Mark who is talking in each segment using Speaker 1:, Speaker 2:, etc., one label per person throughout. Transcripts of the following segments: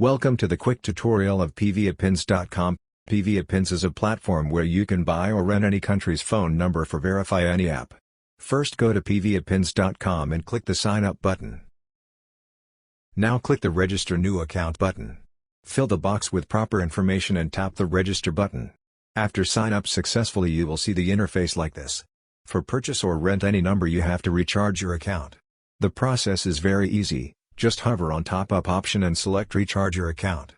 Speaker 1: Welcome to the quick tutorial of PVAPins.com. PVAPins is a platform where you can buy or rent any country's phone number for verify any app. First go to PVAPins.com and click the sign up button. Now click the register new account button. Fill the box with proper information and tap the register button. After sign up successfully you will see the interface like this. For purchase or rent any number you have to recharge your account. The process is very easy. Just hover on top up option and select recharge your account.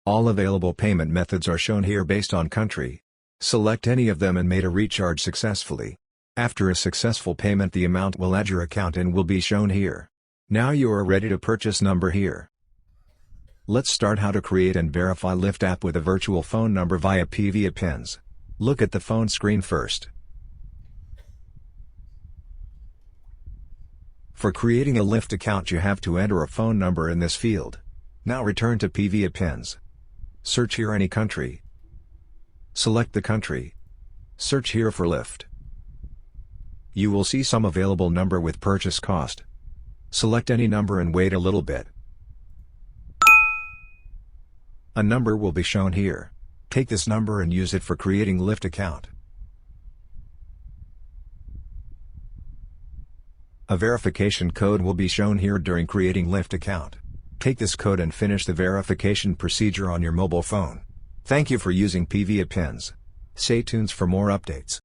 Speaker 1: All available payment methods are shown here based on country. Select any of them and made a recharge successfully. After a successful payment the amount will add your account and will be shown here. Now you are ready to purchase number here. Let's start how to create and verify Lyft app with a virtual phone number via PVAPins. Look at the phone screen first. For creating a Lyft account you have to enter a phone number in this field. Now return to PVAPins. Search here any country. Select the country. Search here for Lyft. You will see some available number with purchase cost. Select any number and wait a little bit. A number will be shown here. Take this number and use it for creating Lyft account. A verification code will be shown here during creating Lyft account. Take this code and finish the verification procedure on your mobile phone. Thank you for using PVAPins. Stay tuned for more updates.